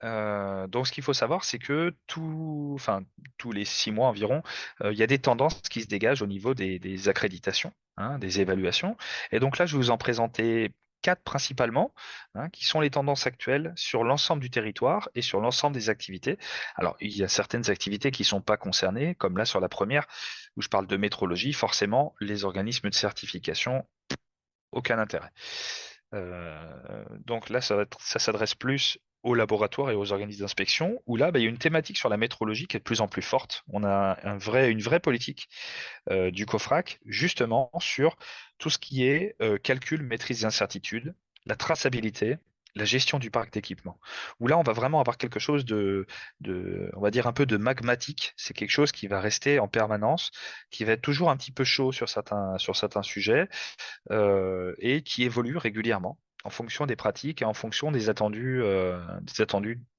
Donc, ce qu'il faut savoir, c'est que enfin, tous les 6 mois environ, il y a des tendances qui se dégagent au niveau des accréditations, hein, des évaluations. Et donc là, je vais vous en présenter quatre principalement, hein, qui sont les tendances actuelles sur l'ensemble du territoire et sur l'ensemble des activités. Alors, il y a certaines activités qui ne sont pas concernées, comme là sur la première, où je parle de métrologie. Forcément, les organismes de certification, aucun intérêt. Donc là, ça s'adresse plus aux laboratoires et aux organismes d'inspection, où là, bah, il y a une thématique sur la métrologie qui est de plus en plus forte. On a une vraie politique du COFRAC, justement, sur tout ce qui est calcul, maîtrise des incertitudes, la traçabilité, la gestion du parc d'équipement. Où là, on va vraiment avoir quelque chose on va dire un peu de magmatique. C'est quelque chose qui va rester en permanence, qui va être toujours un petit peu chaud sur certains sujets, et qui évolue régulièrement en fonction des pratiques et en fonction des attendus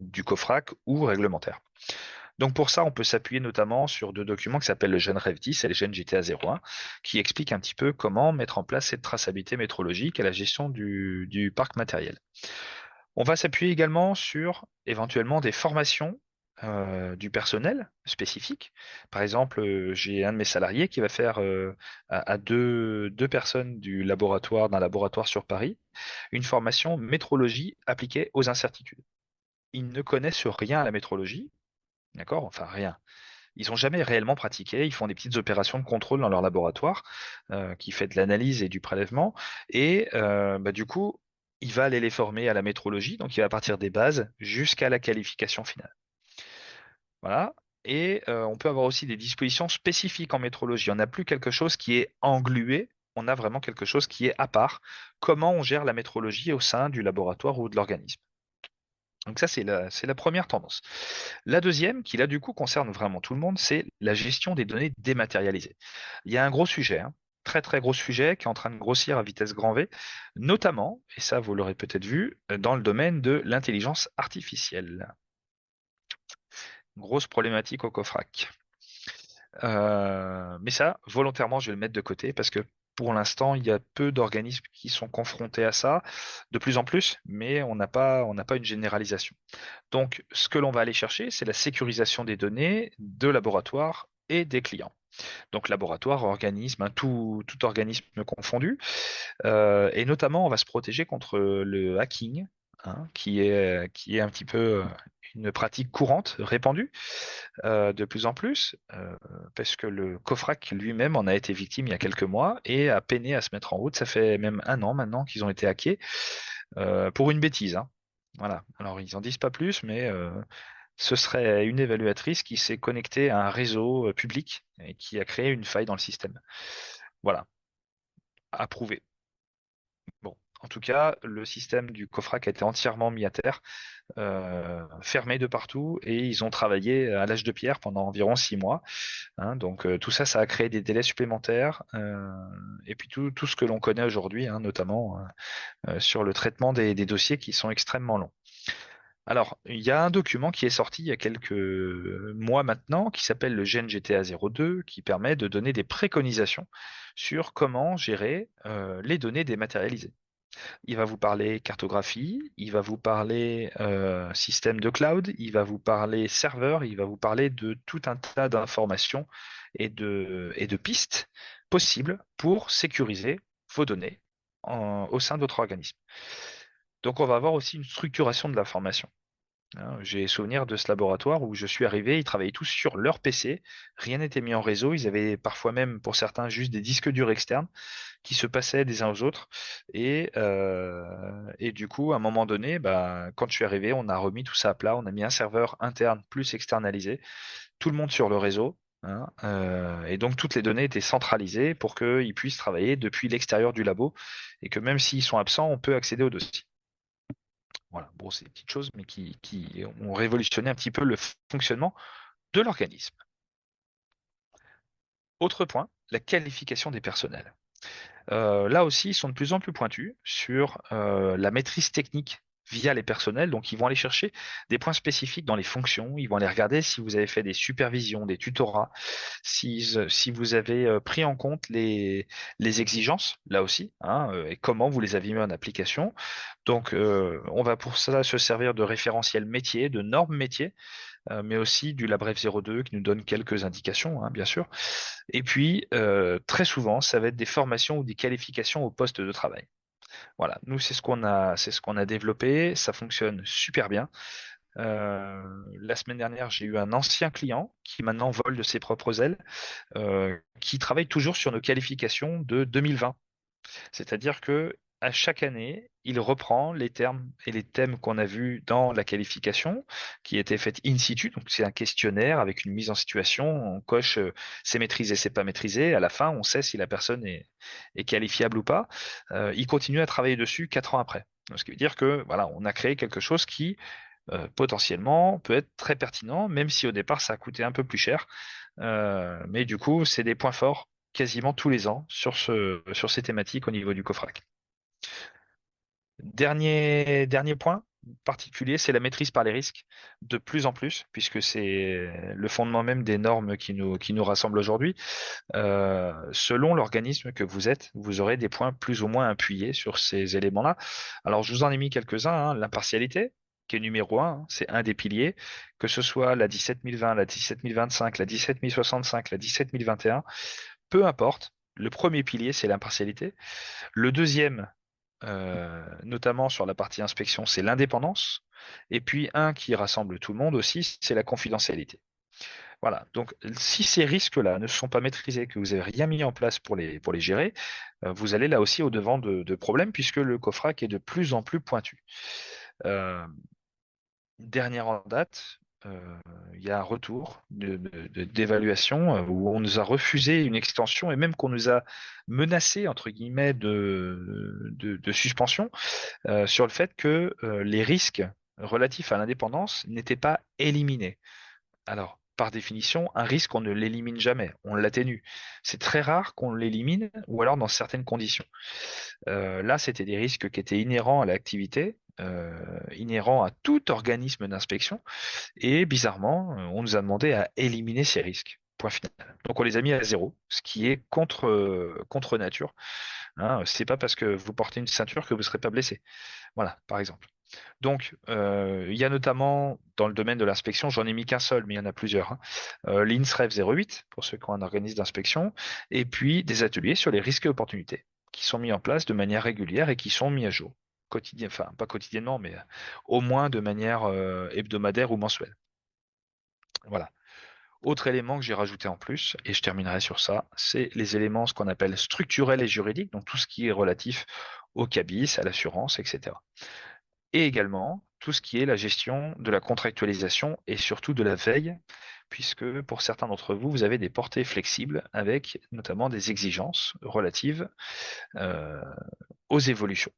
du COFRAC ou réglementaires. Donc pour ça, on peut s'appuyer notamment sur deux documents qui s'appellent le GenREF 10 et le GenJTA 01, qui expliquent un petit peu comment mettre en place cette traçabilité métrologique et la gestion du parc matériel. On va s'appuyer également sur éventuellement des formations du personnel spécifique. Par exemple, j'ai un de mes salariés qui va faire à deux personnes d'un laboratoire sur Paris, une formation métrologie appliquée aux incertitudes. Ils ne connaissent rien à la métrologie, d'accord? Enfin, rien. Ils n'ont jamais réellement pratiqué. Ils font des petites opérations de contrôle dans leur laboratoire qui fait de l'analyse et du prélèvement. Et bah, du coup, il va aller les former à la métrologie. Donc, il va partir des bases jusqu'à la qualification finale. Voilà. Et on peut avoir aussi des dispositions spécifiques en métrologie. On n'a plus quelque chose qui est englué. On a vraiment quelque chose qui est à part. Comment on gère la métrologie au sein du laboratoire ou de l'organisme. Donc ça, c'est la première tendance. La deuxième, qui là du coup concerne vraiment tout le monde, c'est la gestion des données dématérialisées. Il y a un gros sujet, hein, très très gros sujet qui est en train de grossir à vitesse grand V, notamment, et ça vous l'aurez peut-être vu, dans le domaine de l'intelligence artificielle. Grosse problématique au COFRAC. Mais ça, volontairement, je vais le mettre de côté parce que pour l'instant, il y a peu d'organismes qui sont confrontés à ça, de plus en plus, mais on n'a pas une généralisation. Donc, ce que l'on va aller chercher, c'est la sécurisation des données de laboratoire et des clients. Donc, laboratoire, organisme, hein, tout organisme confondu. Et notamment, on va se protéger contre le hacking, hein, qui est un petit peu une pratique courante, répandue, de plus en plus, parce que le COFRAC lui-même en a été victime il y a quelques mois et a peiné à se mettre en route. Ça fait même un an maintenant qu'ils ont été hackés pour une bêtise, hein. Voilà. Alors, ils en disent pas plus, mais ce serait une évaluatrice qui s'est connectée à un réseau public et qui a créé une faille dans le système. Voilà, approuvé. Bon, en tout cas, le système du COFRAC a été entièrement mis à terre, fermé de partout, et ils ont travaillé à l'âge de pierre pendant environ 6 mois, hein. Donc tout ça, ça a créé des délais supplémentaires, et puis tout ce que l'on connaît aujourd'hui, hein, notamment sur le traitement des dossiers qui sont extrêmement longs. Alors, il y a un document qui est sorti il y a quelques mois maintenant, qui s'appelle le GenGTA 02, qui permet de donner des préconisations sur comment gérer les données dématérialisées. Il va vous parler cartographie, il va vous parler système de cloud, il va vous parler serveur, il va vous parler de tout un tas d'informations et de pistes possibles pour sécuriser vos données au sein de votre organisme. Donc, on va avoir aussi une structuration de l'information, hein. J'ai souvenir de ce laboratoire où je suis arrivé, ils travaillaient tous sur leur PC, rien n'était mis en réseau, ils avaient parfois même pour certains juste des disques durs externes qui se passaient des uns aux autres. Et du coup, à un moment donné, bah, quand je suis arrivé, on a remis tout ça à plat, on a mis un serveur interne plus externalisé, tout le monde sur le réseau, hein, et donc toutes les données étaient centralisées pour qu'ils puissent travailler depuis l'extérieur du labo et que même s'ils sont absents, on peut accéder au dossier. Voilà, bon, c'est des petites choses, mais qui ont révolutionné un petit peu le fonctionnement de l'organisme. Autre point, la qualification des personnels. Là aussi, ils sont de plus en plus pointus sur la maîtrise technique via les personnels. Donc, ils vont aller chercher des points spécifiques dans les fonctions. Ils vont aller regarder si vous avez fait des supervisions, des tutorats, si vous avez pris en compte les exigences, là aussi, hein, et comment vous les avez mis en application. Donc, on va pour ça se servir de référentiels métiers, de normes métiers, mais aussi du LabRef 02 qui nous donne quelques indications, hein, bien sûr. Et puis, très souvent, ça va être des formations ou des qualifications au poste de travail. Voilà, nous, c'est ce qu'on a développé. Ça fonctionne super bien. La semaine dernière, j'ai eu un ancien client qui maintenant vole de ses propres ailes, qui travaille toujours sur nos qualifications de 2020. C'est-à-dire que à chaque année, il reprend les termes et les thèmes qu'on a vus dans la qualification, qui était faite in situ. Donc, c'est un questionnaire avec une mise en situation. On coche c'est maîtrisé, c'est pas maîtrisé. À la fin, on sait si la personne est qualifiable ou pas. Il continue à travailler dessus 4 ans après. Donc, ce qui veut dire que voilà, on a créé quelque chose qui potentiellement peut être très pertinent, même si au départ ça a coûté un peu plus cher. Mais du coup, c'est des points forts quasiment tous les ans sur ces thématiques au niveau du COFRAC. Dernier point particulier, c'est la maîtrise par les risques, de plus en plus, puisque c'est le fondement même des normes qui nous rassemblent aujourd'hui. Selon l'organisme que vous êtes, vous aurez des points plus ou moins appuyés sur ces éléments-là. Alors, je vous en ai mis quelques-uns, hein. L'impartialité, qui est numéro un, hein, c'est un des piliers, que ce soit la 17020, la 17025, la 17065, la 17021, peu importe. Le premier pilier, c'est l'impartialité. Le deuxième, notamment sur la partie inspection, c'est l'indépendance. Et puis un qui rassemble tout le monde aussi, c'est la confidentialité. Voilà. Donc, si ces risques-là ne sont pas maîtrisés, que vous n'avez rien mis en place pour les gérer, vous allez là aussi au-devant de problèmes puisque le COFRAC est de plus en plus pointu. Euh, Dernière en date, il y a un retour d'évaluation où on nous a refusé une extension et même qu'on nous a menacé, entre guillemets, de suspension sur le fait que les risques relatifs à l'indépendance n'étaient pas éliminés. Alors, par définition, un risque, on ne l'élimine jamais, on l'atténue. C'est très rare qu'on l'élimine, ou alors dans certaines conditions. Là, c'était des risques qui étaient inhérents à l'activité, inhérents à tout organisme d'inspection, et bizarrement, on nous a demandé à éliminer ces risques. Point final. Donc on les a mis à zéro, ce qui est contre nature. Hein. C'est pas parce que vous portez une ceinture que vous ne serez pas blessé. Voilà, par exemple. Donc, il y a notamment dans le domaine de l'inspection, j'en ai mis qu'un seul, mais il y en a plusieurs, hein. L'INSREF 08, pour ceux qui ont un organisme d'inspection, et puis des ateliers sur les risques et opportunités, qui sont mis en place de manière régulière et qui sont mis à jour. Enfin, pas quotidiennement, mais au moins de manière hebdomadaire ou mensuelle. Voilà. Autre élément que j'ai rajouté en plus, et je terminerai sur ça, c'est les éléments, ce qu'on appelle structurels et juridiques, donc tout ce qui est relatif au CABIS, à l'assurance, etc. Et également tout ce qui est la gestion de la contractualisation et surtout de la veille, puisque pour certains d'entre vous, vous avez des portées flexibles avec notamment des exigences relatives euh, aux évolutions.